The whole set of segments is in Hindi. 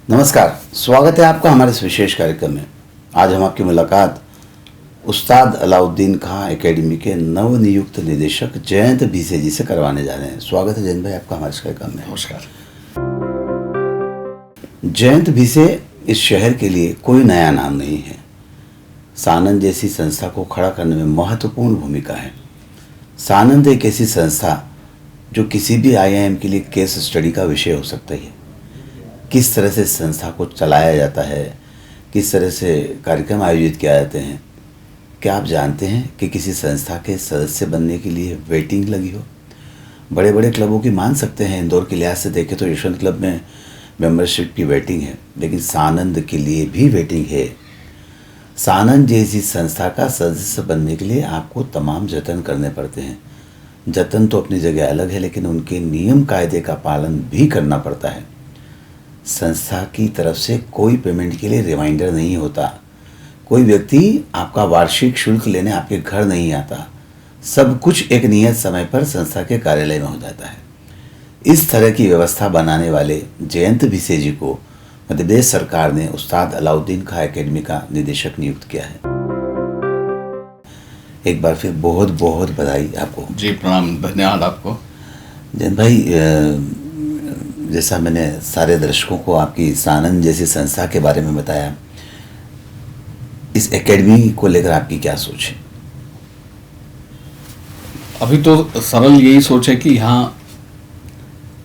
नमस्कार, स्वागत है आपका हमारे इस विशेष कार्यक्रम में। आज हम आपकी मुलाकात उस्ताद अलाउद्दीन खां एकेडमी के नवनियुक्त निदेशक जयंत भिसे जी से करवाने जा रहे हैं। स्वागत है जयंत भाई आपका हमारे इस कार्यक्रम में। नमस्कार। जयंत भिसे इस शहर के लिए कोई नया नाम नहीं है। सानंद जैसी संस्था को खड़ा करने में महत्वपूर्ण भूमिका है। सानंद एक ऐसी संस्था जो किसी भी आईआईएम के लिए केस स्टडी का विषय हो सकता है। किस तरह से संस्था को चलाया जाता है, किस तरह से कार्यक्रम आयोजित किए जाते हैं। क्या आप जानते हैं कि किसी संस्था के सदस्य बनने के लिए वेटिंग लगी हो? बड़े बड़े क्लबों की मान सकते हैं, इंदौर के लिहाज से देखें तो यशवंत क्लब में मेंबरशिप की वेटिंग है, लेकिन सानंद के लिए भी वेटिंग है। सानंद जैसी संस्था का सदस्य बनने के लिए आपको तमाम जतन करने पड़ते हैं। जतन तो अपनी जगह अलग है, लेकिन उनके नियम कायदे का पालन भी करना पड़ता है। संस्था की तरफ से कोई पेमेंट के लिए रिमाइंडर नहीं होता। कोई व्यक्ति आपका वार्षिक शुल्क लेने आपके घर नहीं आता। सब कुछ एक नियत समय पर संस्था के कार्यालय में हो जाता है। इस तरह की व्यवस्था बनाने वाले जयंत भिसे जी को मध्य प्रदेश सरकार ने उस्ताद अलाउद्दीन खां एकेडमी का निदेशक नियुक्त किया है। एक बार फिर बहुत बहुत बधाई आपको। जी प्रणाम, धन्यवाद आपको। जयंत भाई, जैसा मैंने सारे दर्शकों को आपकी सानंद जैसी संस्था के बारे में बताया, इस एकेडमी को लेकर आपकी क्या सोच है? अभी तो सरल यही सोच है कि यहाँ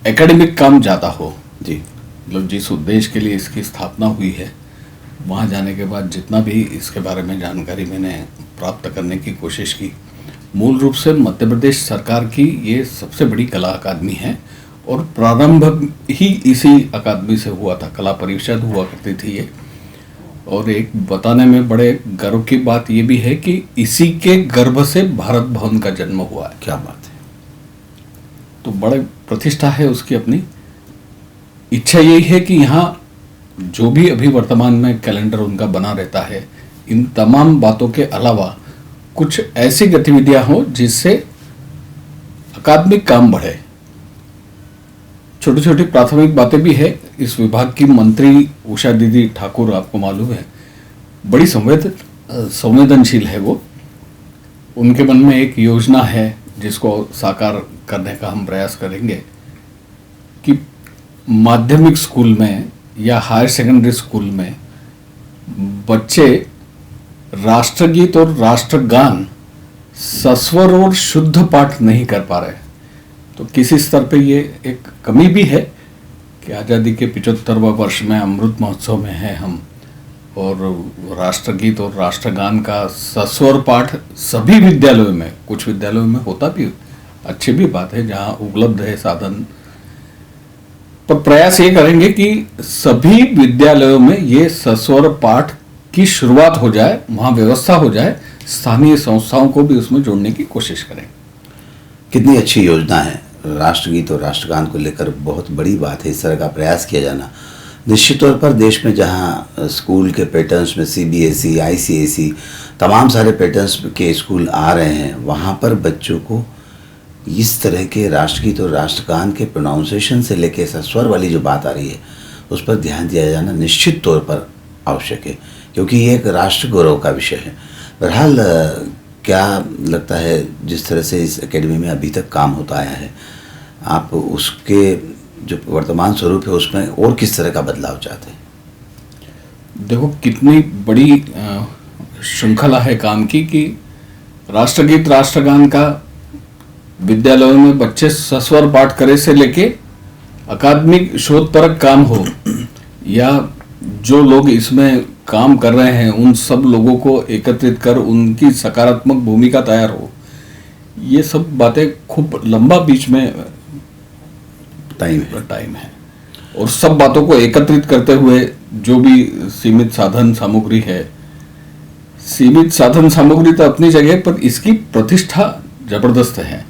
एकेडमिक काम ज़्यादा हो। जी, मतलब जिस उद्देश्य के लिए इसकी स्थापना हुई है, वहाँ जाने के बाद जितना भी इसके बारे में जानकारी मैंने प्राप्त करने की कोशिश की, मूल रूप से मध्य प्रदेश सरकार की ये सबसे बड़ी कला अकादमी है और प्रारंभ ही इसी अकादमी से हुआ था। कला परिषद हुआ करती थी ये। और एक बताने में बड़े गर्व की बात ये भी है कि इसी के गर्भ से भारत भवन का जन्म हुआ है। क्या बात है। तो बड़े प्रतिष्ठा है उसकी। अपनी इच्छा यही है कि यहाँ जो भी अभी वर्तमान में कैलेंडर उनका बना रहता है, इन तमाम बातों के अलावा कुछ ऐसी गतिविधियां हो जिससे अकादमिक काम बढ़े। छोटी छोटी प्राथमिक बातें भी है। इस विभाग की मंत्री उषा दीदी ठाकुर, आपको मालूम है, बड़ी संवेदनशील है वो। उनके मन में एक योजना है जिसको साकार करने का हम प्रयास करेंगे कि माध्यमिक स्कूल में या हायर सेकेंडरी स्कूल में बच्चे राष्ट्रगीत और राष्ट्रगान सस्वर और शुद्ध पाठ नहीं कर पा रहे। तो किसी स्तर पे ये एक कमी भी है कि आज़ादी के 75वां वर्ष में अमृत महोत्सव में है हम, और राष्ट्रगीत और राष्ट्रगान का सस्वर पाठ सभी विद्यालयों में, कुछ विद्यालयों में होता भी, अच्छी भी बात है जहाँ उपलब्ध है साधन। पर प्रयास ये करेंगे कि सभी विद्यालयों में ये सस्वर पाठ की शुरुआत हो जाए, वहाँ व्यवस्था हो जाए। स्थानीय संस्थाओं को भी उसमें जोड़ने की कोशिश करें। कितनी अच्छी योजना है। राष्ट्रगीत और राष्ट्रगान को लेकर बहुत बड़ी बात है इस तरह का प्रयास किया जाना। निश्चित तौर पर देश में जहां स्कूल के पैटर्न्स में सीबीएसई, आईसीएसई, तमाम सारे पैटर्न्स के स्कूल आ रहे हैं, वहां पर बच्चों को इस तरह के राष्ट्रगीत और राष्ट्रगान के प्रोनाउंसिएशन से लेकर सस्वर वाली जो बात आ रही है, उस पर ध्यान दिया जाना निश्चित तौर पर आवश्यक है, क्योंकि ये एक राष्ट्र गौरव का विषय है। बहरहाल, क्या लगता है जिस तरह से इस एकेडमी में अभी तक काम होता आया है, आप उसके जो वर्तमान स्वरूप है उसमें और किस तरह का बदलाव चाहते हैं? देखो कितनी बड़ी श्रृंखला है काम की कि राष्ट्रगीत राष्ट्रगान का विद्यालयों में बच्चे सस्वर पाठ करे से लेके अकादमिक शोधपरक काम हो, या जो लोग इसमें काम कर रहे हैं उन सब लोगों को एकत्रित कर उनकी सकारात्मक भूमिका तैयार हो, ये सब बातें खूब लंबा बीच में टाइम है। और सब बातों को एकत्रित करते हुए जो भी सीमित साधन सामग्री है, सीमित साधन सामग्री तो अपनी जगह पर इसकी प्रतिष्ठा जबरदस्त है।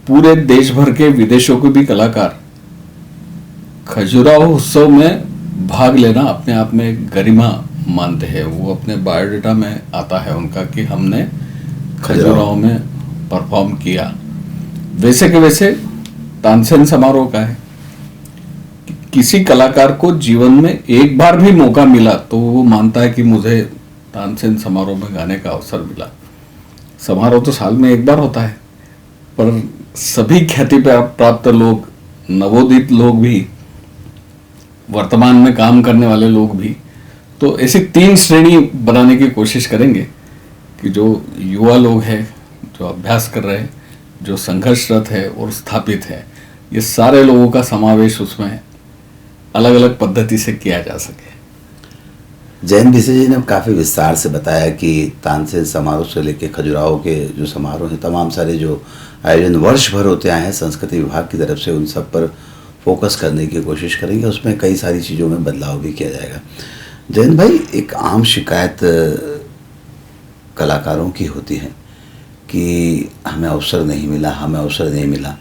पूरे देश भर के विदेशों के भी कलाकार खजुराहो उत्सव में भाग लेना अपने आप में एक गरिमा मानते हैं। वो अपने बायोडाटा में आता है उनका कि हमने खजुराहो में परफॉर्म किया। वैसे के वैसे तानसेन समारोह का है किसी कलाकार को जीवन में एक बार भी मौका मिला तो वो मानता है कि मुझे तानसेन समारोह में गाने का अवसर मिला। समारोह तो साल में एक बार होता है, पर सभी ख्याति प्राप्त लोग, नवोदित लोग भी, वर्तमान में काम करने वाले लोग भी, तो ऐसी 3 श्रेणी बनाने की कोशिश करेंगे कि जो युवा लोग हैं, जो अभ्यास कर रहे हैं, जो संघर्षरत है और स्थापित है, ये सारे लोगों का समावेश उसमें अलग अलग पद्धति से किया जा सके। जयंत भिसे जी ने काफ़ी विस्तार से बताया कि तानसेन समारोह से लेकर खजुराहो के जो समारोह हैं, तमाम सारे जो आयोजन वर्ष भर होते आए हैं संस्कृति विभाग की तरफ से, उन सब पर फोकस करने की कोशिश करेंगे। उसमें कई सारी चीज़ों में बदलाव भी किया जाएगा। जयंत भाई, एक आम शिकायत कलाकारों की होती है कि हमें अवसर नहीं मिला, हमें अवसर नहीं मिला।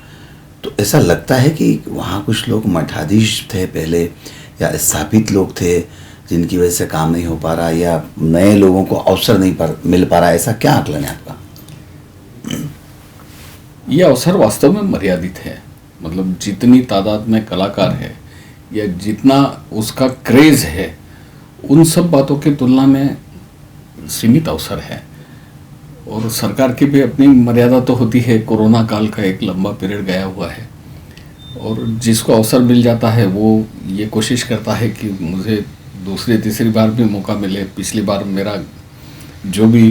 तो ऐसा लगता है कि वहाँ कुछ लोग मठाधीश थे पहले, या स्थापित लोग थे जिनकी वजह से काम नहीं हो पा रहा, या नए लोगों को अवसर नहीं मिल पा रहा, ऐसा क्या आकलन है आपका? ये अवसर वास्तव में मर्यादित है। मतलब जितनी तादाद में कलाकार है या जितना उसका क्रेज है, उन सब बातों की तुलना में सीमित अवसर है। और सरकार की भी अपनी मर्यादा तो होती है। कोरोना काल का एक लंबा पीरियड गया हुआ है, और जिसको अवसर मिल जाता है वो ये कोशिश करता है कि मुझे दूसरी तीसरी बार भी मौका मिले। पिछली बार मेरा जो भी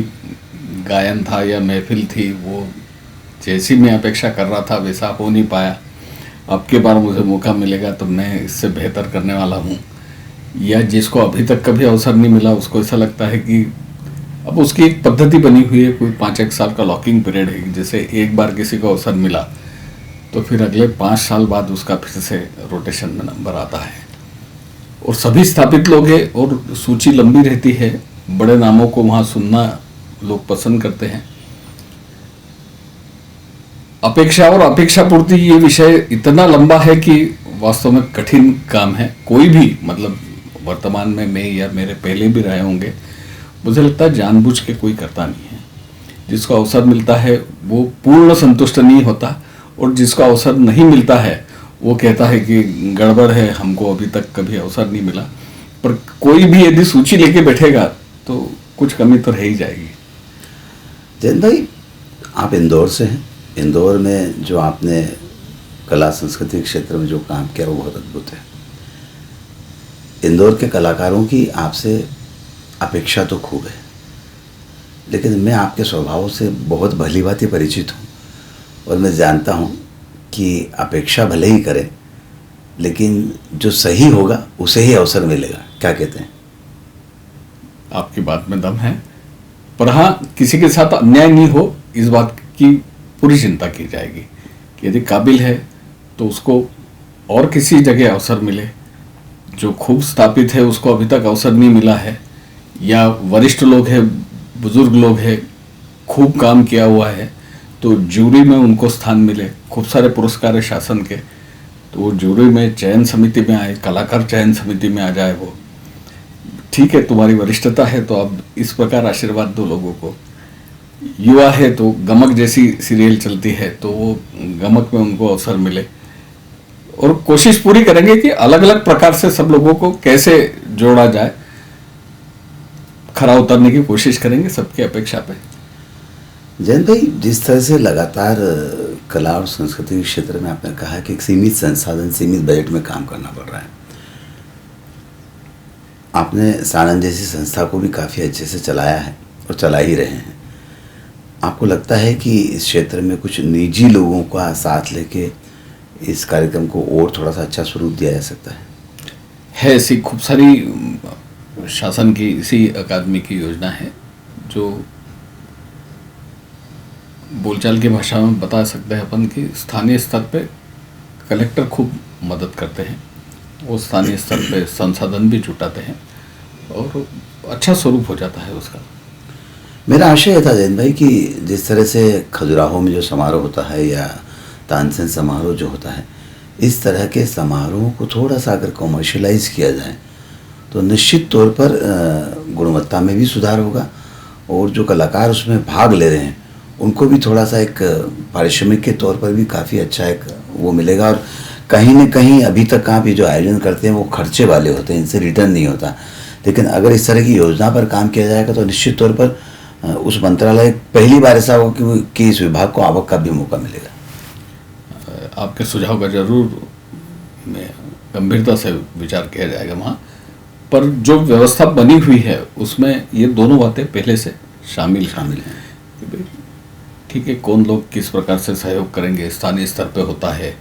गायन था या महफिल थी वो जैसी मैं अपेक्षा कर रहा था वैसा हो नहीं पाया, अब की बार मुझे मौका मिलेगा तो मैं इससे बेहतर करने वाला हूँ। या जिसको अभी तक कभी अवसर नहीं मिला उसको ऐसा लगता है कि अब उसकी एक पद्धति बनी हुई है, कोई 5-1 साल का लॉकिंग पीरियड है, जैसे एक बार किसी को अवसर मिला तो फिर अगले 5 साल बाद उसका फिर से रोटेशन में नंबर आता है। और सभी स्थापित लोग हैं और सूची लंबी रहती है, बड़े नामों को वहाँ सुनना लोग पसंद करते हैं। अपेक्षा और अपेक्षा पूर्ति, ये विषय इतना लंबा है कि वास्तव में कठिन काम है। कोई भी, मतलब वर्तमान में मैं या मेरे पहले भी रहे होंगे, मुझे लगता है जानबूझ के कोई करता नहीं है। जिसको अवसर मिलता है वो पूर्ण संतुष्ट नहीं होता, और जिसको अवसर नहीं मिलता है वो कहता है कि गड़बड़ है, हमको अभी तक कभी अवसर नहीं मिला। पर कोई भी यदि सूची लेके बैठेगा तो कुछ कमी तो रह ही जाएगी। जयंत भाई, आप इंदौर से हैं। इंदौर में जो आपने कला संस्कृति क्षेत्र में जो काम किया वो बहुत अद्भुत है। इंदौर के कलाकारों की आपसे अपेक्षा तो खूब है, लेकिन मैं आपके स्वभाव से बहुत भली भांति परिचित हूँ, और मैं जानता हूँ कि अपेक्षा भले ही करें, लेकिन जो सही होगा उसे ही अवसर मिलेगा। क्या कहते हैं? आपकी बात में दम है, पर हाँ, किसी के साथ अन्याय नहीं हो इस बात की पूरी चिंता की जाएगी कि यदि काबिल है तो उसको और किसी जगह अवसर मिले। जो खूब स्थापित है उसको अभी तक अवसर नहीं मिला है, या वरिष्ठ लोग हैं, बुजुर्ग लोग हैं, खूब काम किया हुआ है, तो जूरी में उनको स्थान मिले। खूब सारे पुरस्कार है शासन के, तो वो जूरी में चयन समिति में आए, कलाकार चयन समिति में आ जाए। वो ठीक है, तुम्हारी वरिष्ठता है तो अब इस प्रकार आशीर्वाद दो लोगों को। युवा है तो गमक जैसी सीरियल चलती है तो वो गमक में उनको अवसर मिले, और कोशिश पूरी करेंगे कि अलग अलग प्रकार से सब लोगों को कैसे जोड़ा जाए, खरा उतरने की कोशिश करेंगे सबकी अपेक्षा पे। जयंत भाई, जिस तरह से लगातार कला और संस्कृति के क्षेत्र में आपने कहा कि एक सीमित संसाधन, सीमित बजट में काम करना पड़ रहा है, आपने सानंद जैसी संस्था को भी काफ़ी अच्छे से चलाया है और चला ही रहे हैं। आपको लगता है कि इस क्षेत्र में कुछ निजी लोगों का साथ लेके इस कार्यक्रम को और थोड़ा सा अच्छा स्वरूप दिया जा सकता है? ऐसी खूब सारी शासन की इसी अकादमी की योजना है, जो बोलचाल की भाषा में बता सकते हैं अपन कि स्थानीय स्तर पे कलेक्टर खूब मदद करते हैं, वो स्थानीय स्तर पे संसाधन भी जुटाते हैं और अच्छा स्वरूप हो जाता है उसका। मेरा आशय यह था जयंत भाई कि जिस तरह से खजुराहो में जो समारोह होता है या तानसेन समारोह जो होता है, इस तरह के समारोह को थोड़ा सा अगर कॉमर्शलाइज किया जाए तो निश्चित तौर पर गुणवत्ता में भी सुधार होगा, और जो कलाकार उसमें भाग ले रहे हैं उनको भी थोड़ा सा एक पारिश्रमिक के तौर पर भी काफ़ी अच्छा एक वो मिलेगा, और कहीं न कहीं अभी तक आप ये जो आयोजन करते हैं वो खर्चे वाले होते हैं, इनसे रिटर्न नहीं होता। लेकिन अगर इस तरह की योजना पर काम किया जाएगा तो निश्चित तौर पर उस मंत्रालय पहली बार ऐसा होगा कि इस विभाग को आवक का भी मौका मिलेगा। आपके सुझाव का जरूर मैं गंभीरता से विचार किया जाएगा वहाँ, पर जो व्यवस्था बनी हुई है उसमें ये दोनों बातें पहले से शामिल हैं। ठीक है, कौन लोग किस प्रकार से सहयोग करेंगे स्थानीय स्तर पे होता है।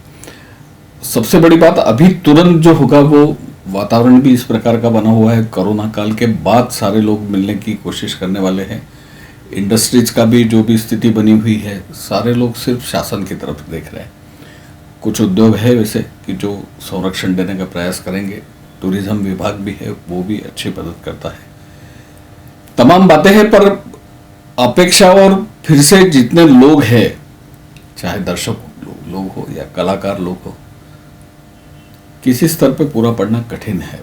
सबसे बड़ी बात अभी तुरंत जो होगा वो वातावरण भी इस प्रकार का बना हुआ है, कोरोना काल के बाद सारे लोग मिलने की कोशिश करने वाले हैं। इंडस्ट्रीज का भी जो भी स्थिति बनी हुई है, सारे लोग सिर्फ शासन की तरफ देख रहे हैं। कुछ उद्योग है वैसे कि जो संरक्षण देने का प्रयास करेंगे, टूरिज्म विभाग भी है वो भी अच्छी मदद करता है। तमाम बातें हैं, पर अपेक्षा और फिर से जितने लोग हैं, चाहे दर्शक लोग हो या कलाकार लोग हो, किसी स्तर पे पूरा पड़ना कठिन है।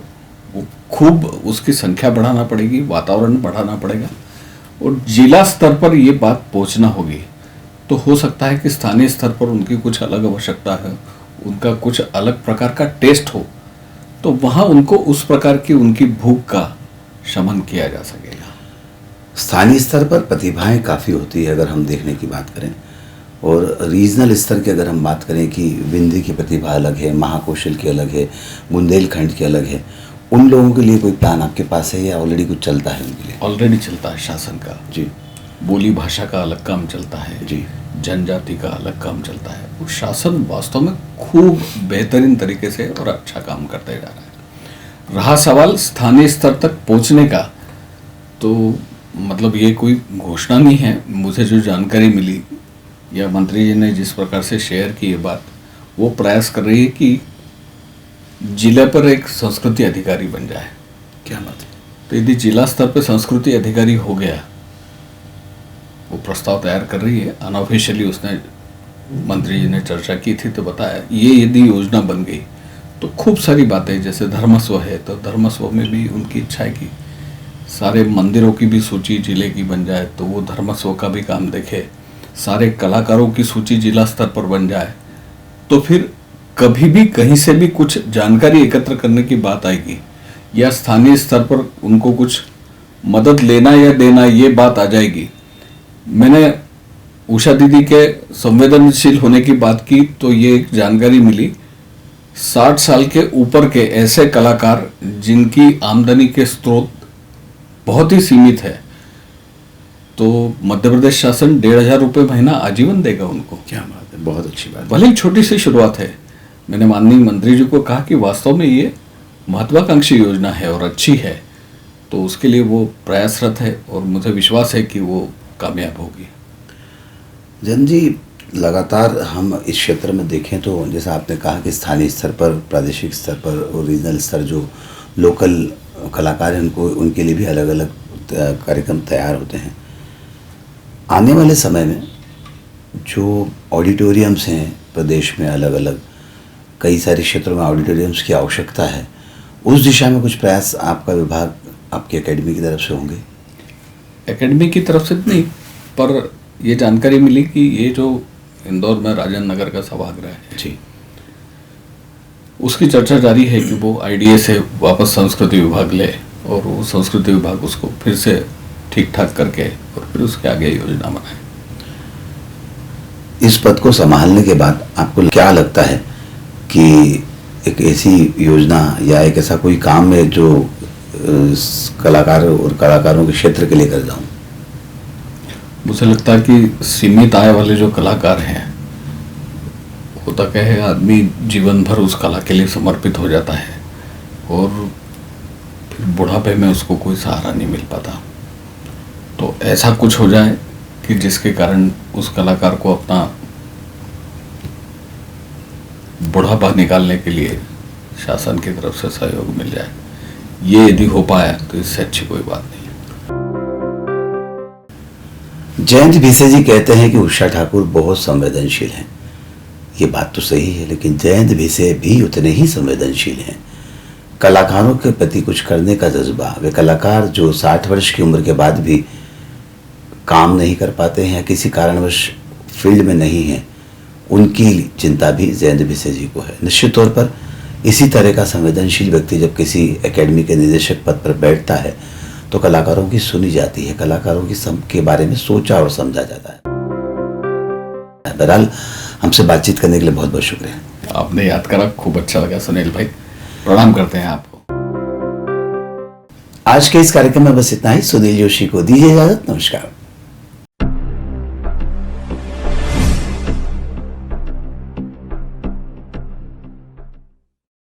वो खूब उसकी संख्या बढ़ाना पड़ेगी, वातावरण बढ़ाना पड़ेगा और जिला स्तर पर ये बात पहुंचना होगी। तो हो सकता है कि स्थानीय स्तर पर उनकी कुछ अलग आवश्यकता है, उनका कुछ अलग प्रकार का टेस्ट हो, तो वहाँ उनको उस प्रकार की उनकी भूख का शमन किया जा सकेगा। स्थानीय स्तर पर प्रतिभाएं काफ़ी होती है अगर हम देखने की बात करें, और रीजनल स्तर की अगर हम बात करें कि विंध्य की प्रतिभा अलग है, महाकौशल की अलग है, बुंदेलखंड की अलग है, उन लोगों के लिए कोई प्लान आपके पास है या ऑलरेडी कुछ चलता है उनके लिए? ऑलरेडी चलता है शासन का जी, बोली भाषा का अलग काम चलता है जी, जनजाति का अलग काम चलता है। वो शासन वास्तव में खूब बेहतरीन तरीके से और अच्छा काम करते जा रहा है। रहा सवाल स्थानीय स्तर तक पहुंचने का, तो मतलब ये कोई घोषणा नहीं है। मुझे जो जानकारी मिली या मंत्री जी ने जिस प्रकार से शेयर की ये बात, वो प्रयास कर रही है कि जिले पर एक संस्कृति अधिकारी बन जाए। क्या बात है। तो यदि जिला स्तर पर संस्कृति अधिकारी हो गया, वो प्रस्ताव तैयार कर रही है। अनऑफिशियली उसने मंत्री जी ने चर्चा की थी तो बताया ये यदि योजना बन गई तो खूब सारी बातें, जैसे धर्मस्व है तो धर्मस्व में भी उनकी इच्छा है कि सारे मंदिरों की भी सूची जिले की बन जाए, तो वो धर्मस्व का भी काम देखे। सारे कलाकारों की सूची जिला स्तर पर बन जाए, तो फिर कभी भी कहीं से भी कुछ जानकारी एकत्र करने की बात आएगी या स्थानीय स्तर पर उनको कुछ मदद लेना या देना, ये बात आ जाएगी। मैंने उषा दीदी के संवेदनशील होने की बात की तो ये एक जानकारी मिली, 60 साल के ऊपर के ऐसे कलाकार जिनकी आमदनी के स्रोत बहुत ही सीमित है, तो मध्य प्रदेश शासन 1,500 रुपये महीना आजीवन देगा उनको। क्या बात है, बहुत अच्छी बात। भले ही छोटी सी शुरुआत है। मैंने माननीय मंत्री जी को कहा कि वास्तव में ये महत्वाकांक्षी योजना है और अच्छी है, तो उसके लिए वो प्रयासरत है और मुझे विश्वास है कि वो कामयाब होगी। जन जी, लगातार हम इस क्षेत्र में देखें तो जैसा आपने कहा कि स्थानीय स्तर पर, प्रादेशिक स्तर पर और रीजनल स्तर जो लोकल कलाकार हैं उनको, उनके लिए भी अलग अलग कार्यक्रम तैयार होते हैं। आने वाले समय में जो ऑडिटोरियम्स हैं प्रदेश में, अलग अलग कई सारे क्षेत्रों में ऑडिटोरियम्स की आवश्यकता है, उस दिशा में कुछ प्रयास आपका विभाग, आपकी एकेडमी की तरफ से होंगे? एकेडमी की तरफ से नहीं, पर ये जानकारी मिली कि ये जो इंदौर में राजेंद्र नगर का सभागृह है जी, उसकी चर्चा जारी है कि वो आईडीए से वापस संस्कृति विभाग ले और वो संस्कृति विभाग उसको फिर से ठीक ठाक करके और फिर उसके आगे योजना बनाए। इस पद को संभालने के बाद आपको क्या लगता है कि एक ऐसी योजना या एक ऐसा कोई काम है जो कलाकार और कलाकारों के क्षेत्र के लिए कर जाऊं? मुझे लगता है कि सीमित आय वाले जो कलाकार हैं, होता क्या है, आदमी जीवन भर उस कला के लिए समर्पित हो जाता है और फिर बुढ़ापे में उसको कोई सहारा नहीं मिल पाता। तो ऐसा कुछ हो जाए कि जिसके कारण उस कलाकार को अपना बुढ़ापा निकालने के लिए शासन की तरफ से सहयोग मिल जाए, ये यदि हो पाया तो इससे अच्छी कोई बात नहीं है। जयंत भिसे जी कहते हैं कि उषा ठाकुर बहुत संवेदनशील हैं। ये बात तो सही है, लेकिन जयंत भिसे भी उतने ही संवेदनशील हैं। कलाकारों के प्रति कुछ करने का जज्बा, वे कलाकार जो 60 वर्ष की उम्र के बाद भी काम नहीं कर पाते हैं या किसी कारणवश फील्ड में नहीं हैं, उनकी चिंता भी जयेंद्र भिसे जी को है। निश्चित तौर पर इसी तरह का संवेदनशील व्यक्ति जब किसी एकेडमी के निदेशक पद पर बैठता है तो कलाकारों की सुनी जाती है, कलाकारों की के बारे में सोचा और समझा जाता है। बहरहाल हमसे बातचीत करने के लिए बहुत बहुत शुक्रिया। आपने याद करा, खूब अच्छा लगा सुनील भाई, प्रणाम करते हैं आपको। आज के इस कार्यक्रम में बस इतना ही। सुनील जोशी को दीजिए इजाजत। नमस्कार।